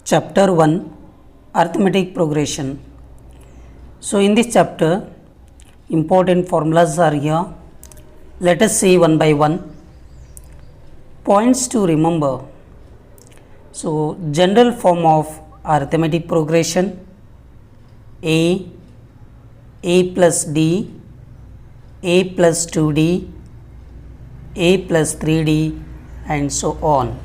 Chapter 1 Arithmetic Progression. So, in this chapter, important formulas are here. Let us see one by one. Points to remember. So, general form of arithmetic progression: A plus D, A plus 2D, A plus 3D, and so on.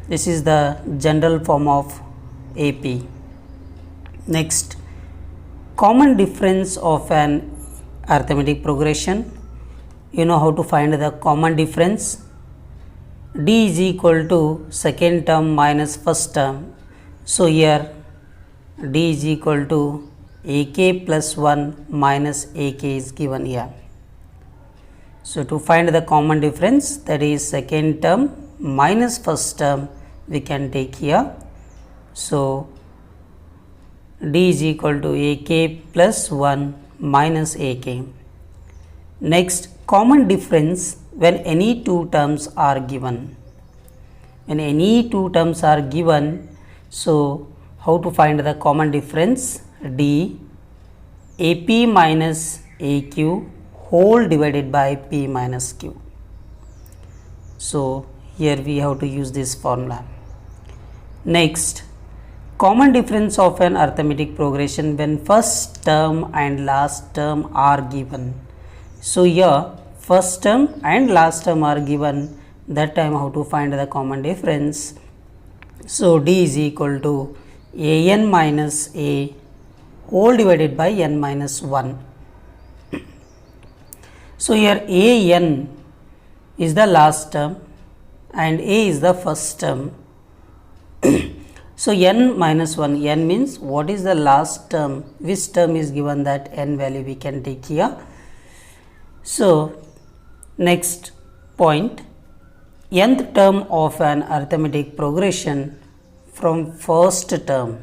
This is the general form of AP. Next, common difference of an arithmetic progression. You know how to find the common difference. D is equal to second term minus first term. So, here D is equal to AK plus 1 minus AK is given here. So, to find the common difference, that is second term minus first term, we can take here. So, D is equal to AK plus 1 minus AK. Next, common difference when any two terms are given. When any two terms are given, so how to find the common difference? D AP minus AQ whole divided by P minus Q. So, here we have to use this formula. Next, common difference of an arithmetic progression when first term and last term are given. So, here first term and last term are given, that time how to find the common difference. So, D is equal to AN minus A whole divided by N minus 1. So, here AN is the last term and A is the first term. So, N minus 1, N means what is the last term, which term is given, that N value we can take here. So, next point, nth term of an arithmetic progression from first term.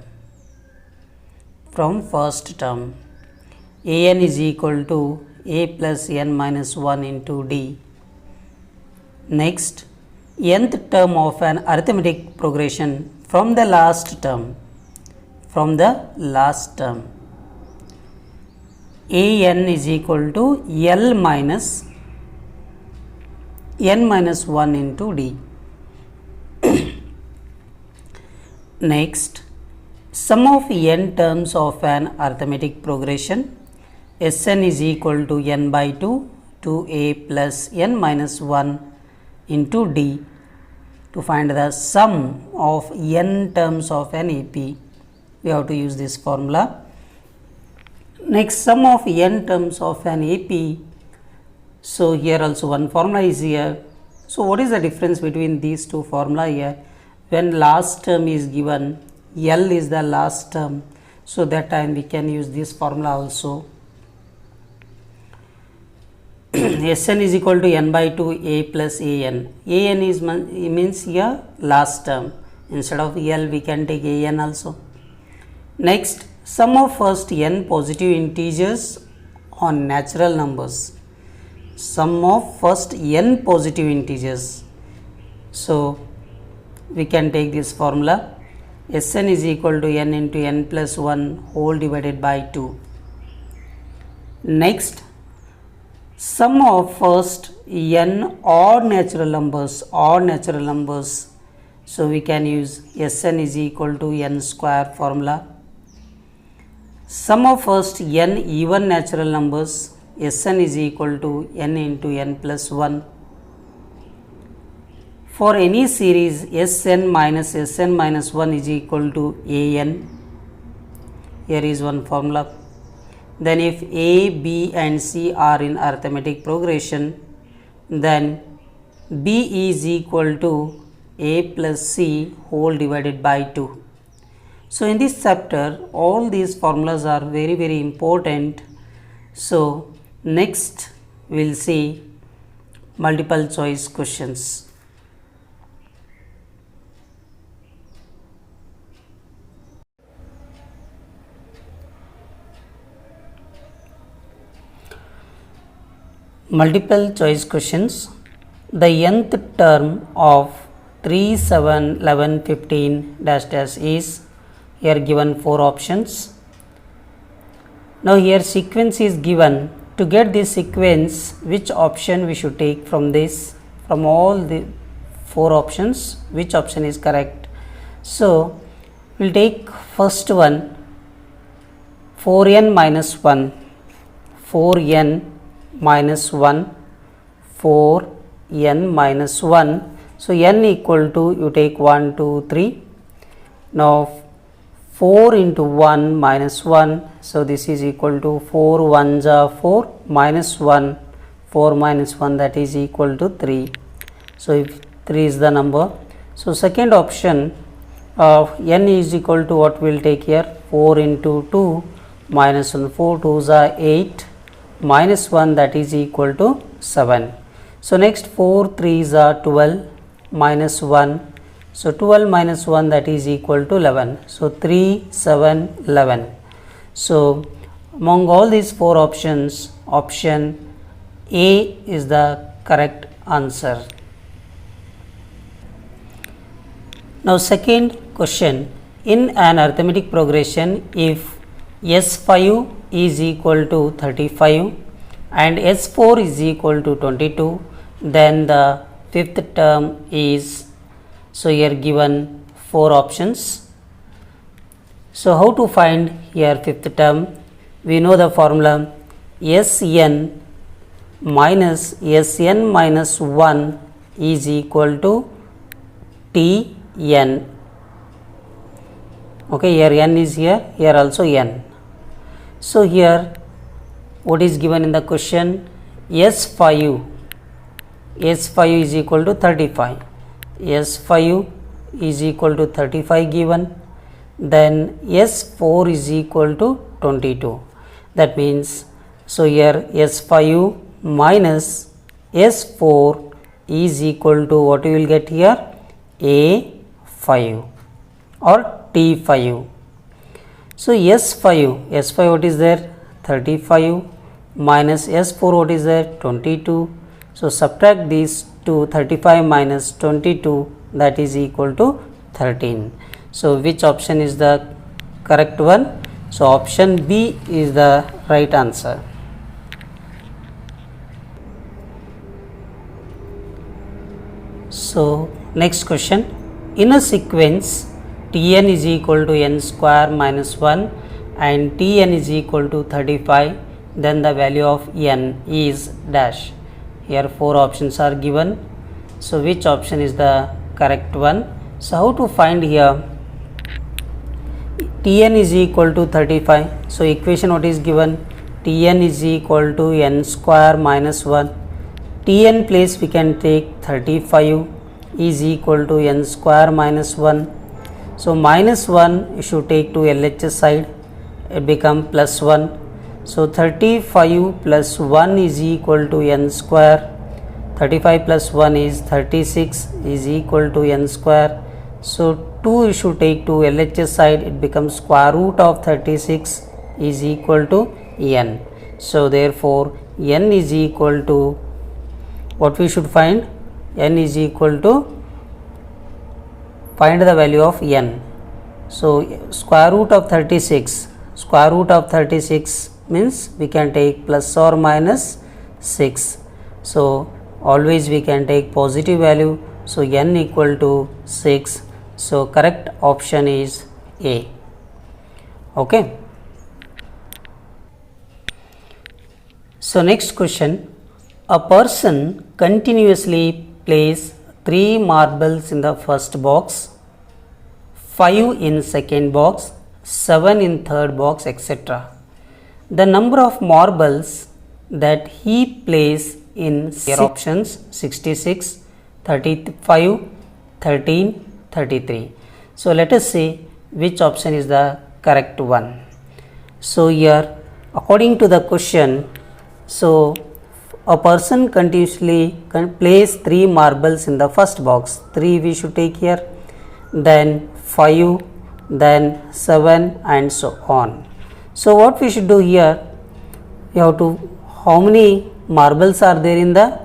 AN is equal to A plus N minus 1 into D. Next, nth term of an arithmetic progression from the last term. AN is equal to L minus N minus 1 into D. Next, sum of n terms of an arithmetic progression. Sn is equal to n by 2 to A plus N minus 1 into D. To find the sum of n terms of an AP, we have to use this formula. Next, sum of n terms of an AP. So, here also one formula is here. So, what is the difference between these two formula here? When last term is given, L is the last term. So, that time we can use this formula also. Sn is equal to n by 2 A plus An. An is means here last term. Instead of L, we can take An also. Next, sum of first n positive integers on natural numbers. Sum of first n positive integers. So, we can take this formula. Sn is equal to n into n plus 1 whole divided by 2. Next, sum of first n odd natural numbers. So, we can use Sn is equal to n square formula. Sum of first n even natural numbers. Sn is equal to n into n plus 1. For any series, Sn minus 1 is equal to An. Here is one formula. Then if A, B and C are in arithmetic progression, then B is equal to A plus C whole divided by 2. So, in this chapter, all these formulas are very, very important. So, next we will see multiple choice questions. Multiple choice questions. The nth term of 3, 7, 11, 15 dash dash is here given 4 options. Now here sequence is given. To get this sequence, which option we should take from this, from all the 4 options, which option is correct? So we will take first one, 4n minus 1, 4n minus 1, 4n minus 1. So n equal to, you take 1, 2, 3. Now 4 into 1 minus 1, so this is equal to 4 1s are 4 minus 1, 4 minus 1, that is equal to 3. So if 3 is the number, so second option of n is equal to what we will take here, 4 into 2 minus 1, 4 2s are 8 minus 1, that is equal to 7. So next 4 3s are 12 minus 1, so 12 minus 1, that is equal to 11. So 3 7 11. So among all these 4 options, option A is the correct answer. Now second question, in an arithmetic progression, if S5 is equal to 35 and S4 is equal to 22, then the fifth term is, so here given 4 options. So how to find here fifth term? We know the formula, Sn minus Sn minus 1 is equal to Tn. Okay, here n is here also n. So here what is given in the question, S5 is equal to 35, S5 is equal to 35 given, then S4 is equal to 22. That means, so here S5 minus S4 is equal to what you will get here, A5 or T5. So S5 what is there, 35 minus S4 what is there, 22. So subtract these two, 35 minus 22, that is equal to 13. So which option is the correct one? So option B is the right answer. So next question, in a sequence Tn is equal to n square minus 1 and Tn is equal to 35, then the value of n is dash. Here 4 options are given. So which option is the correct one? So how to find here? Tn is equal to 35. So equation what is given? Tn is equal to n square minus 1. Tn place we can take 35 is equal to n square minus 1. So minus 1 you should take to LHS side, it become plus 1. So 35 plus 1 is equal to n square, 35 plus 1 is 36 is equal to n square. So 2 you should take to LHS side, it becomes square root of 36 is equal to n. So therefore n is equal to, what we should find? N is equal to, find the value of n. So square root of 36, square root of 36 means we can take plus or minus 6. So always we can take positive value. So n equal to 6. So correct option is A. Okay. So next question, a person continuously plays 3 marbles in the first box, 5 in second box, 7 in third box, etc. The number of marbles that he plays in options 66, 35, 13, 33. So let us see which option is the correct one. So here according to the question, so a person continuously plays 3 marbles in the first box, 3 we should take here, then 5, then 7 and so on. So what we should do here, you have to, how many marbles are there in the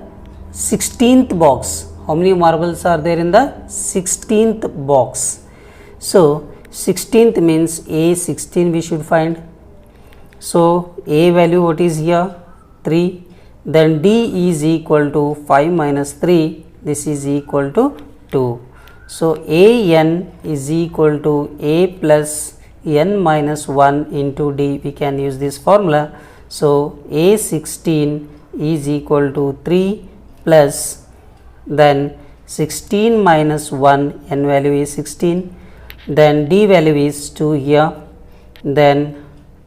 16th box, How many marbles are there in the 16th box? So 16th means A16 we should find. So A value what is here? 3. Then D is equal to 5 minus 3. This is equal to 2. So AN is equal to A plus N minus 1 into D. We can use this formula. So A16 is equal to 3 plus then 16 minus 1, N value is 16. Then D value is 2 here. Then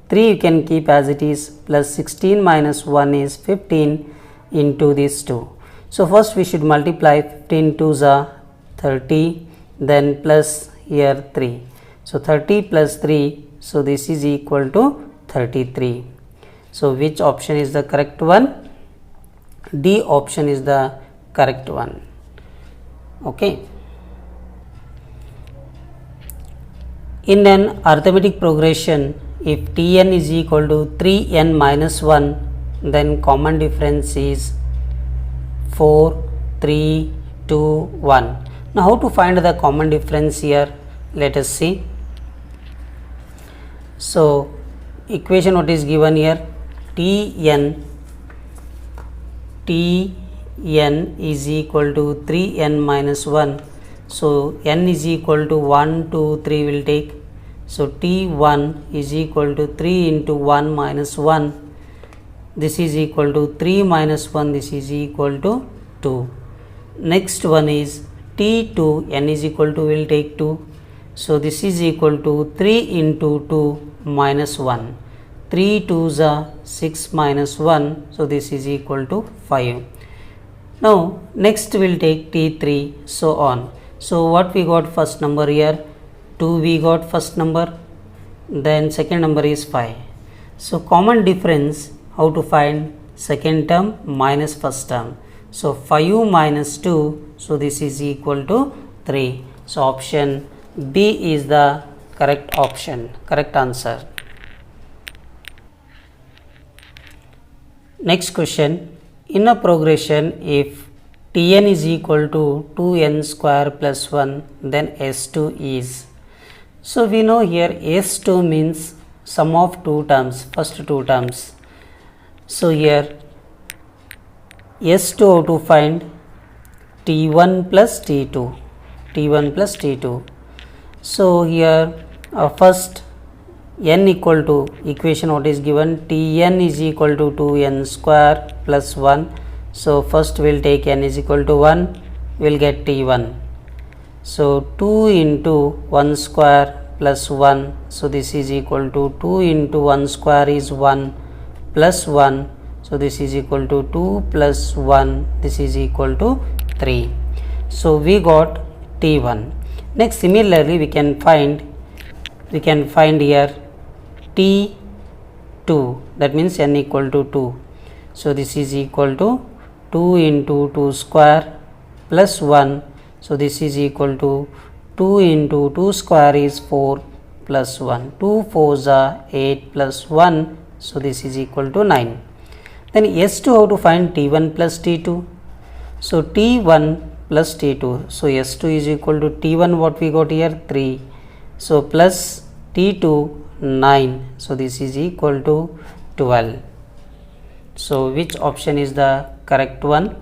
3 you can keep as it is, plus 16 minus 1 is 15 into this 2. So first we should multiply 15 2s are 30, then plus here 3. So 30 plus 3, so this is equal to 33. So which option is the correct one? D option is the correct one. Okay. In an arithmetic progression, if Tn is equal to 3n minus 1, then common difference is 4, 3, 2, 1. Now how to find the common difference here? Let us see. So equation what is given here? Tn is equal to 3n minus 1. So n is equal to 1, 2, 3 will take. So T1 is equal to 3 into 1 minus 1. This is equal to 3 minus 1. This is equal to 2. Next one is T2, n is equal to will take 2. So this is equal to 3 into 2 minus 1. 3 2s are 6 minus 1. So this is equal to 5. Now next we'll take T3, so on. So what we got first number here? 2 we got first number, then second number is 5. So common difference, how to find? Second term minus first term. So 5 minus 2, so this is equal to 3. So option B is the correct option, correct answer. Next question, in a progression if Tn is equal to 2n square plus 1, then S2 is. So we know here S2 means sum of two terms, first two terms. So here S2 how to find? T1 plus T2, T1 plus T2. So here first n equal to, equation what is given? Tn is equal to 2n square plus 1. So first we will take n is equal to 1, we will get T1. So 2 into 1 square plus 1, so this is equal to 2 into 1 square is 1 plus 1, so this is equal to 2 plus 1, this is equal to 3. So we got T1. Next similarly we can find here T2, that means n equal to 2. So this is equal to 2 into 2 square plus 1. So this is equal to 2 into 2 square is 4 plus 1. 2 4s are 8 plus 1. So this is equal to 9. Then S2 how to find? T1 plus T2. So T1 plus T2. So S2 is equal to T1, what we got here? 3. So plus T2 9. So this is equal to 12. So which option is the correct one?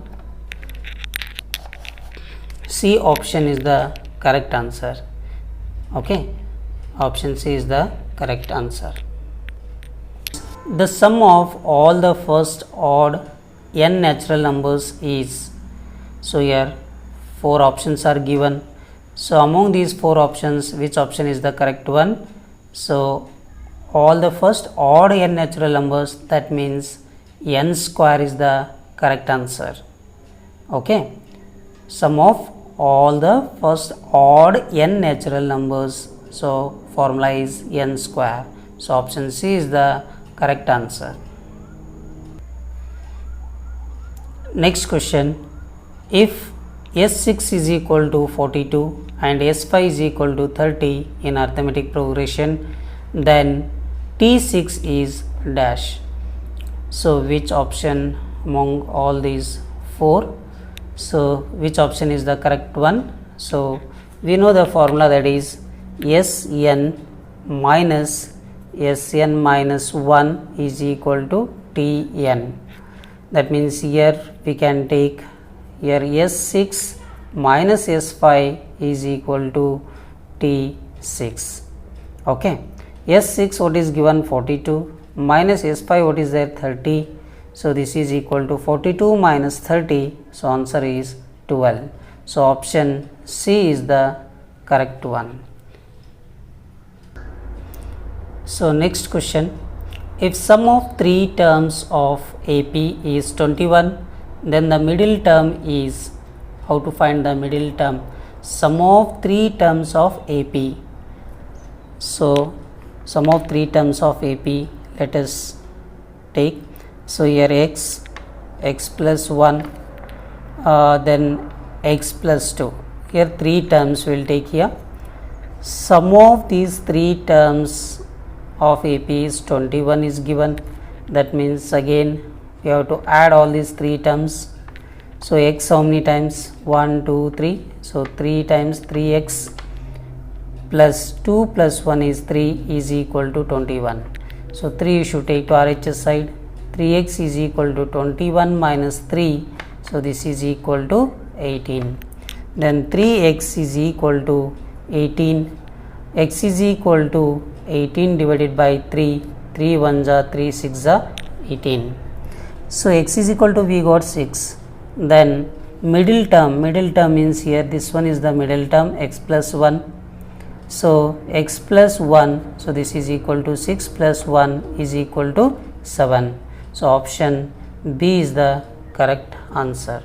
C option is the correct answer. Okay, option C is the correct answer. The sum of all the first odd n natural numbers is, so here 4 options are given. So among these 4 options, which option is the correct one? So all the first odd n natural numbers, that means n square is the correct answer. Okay, sum of all the first odd n natural numbers, so formula is n square. So option C is the correct answer. Next question, if S6 is equal to 42 and S5 is equal to 30 in arithmetic progression, then T6 is dash. So which option among all these 4? So which option is the correct one? So we know the formula, that is Sn minus Sn minus 1 is equal to Tn. That means here we can take here S6 minus S5 is equal to T6. Okay, S6 what is given 42 minus S5 what is there 30. So this is equal to 42 minus 30. So answer is 12. So option C is the correct one. So next question, if sum of three terms of AP is 21, then the middle term is, how to find the middle term? Sum of three terms of AP. So sum of three terms of AP, let us take. So here x plus 1, then x plus 2. Here three terms will take here. Sum of these three terms of AP is 21 is given. That means again we have to add all these three terms. So x how many times? 1, 2, 3. So 3 times 3x plus 2 plus 1 is 3 is equal to 21. So 3 you should take to RHS side. 3x is equal to 21 minus 3. So this is equal to 18. Then 3x is equal to 18. X is equal to 18 divided by 3. 3 1s are 3 6 are 18. So x is equal to, we got 6. Then middle term means here this one is the middle term, x plus 1. So x plus 1, so this is equal to 6 plus 1 is equal to 7. So option B is the correct answer.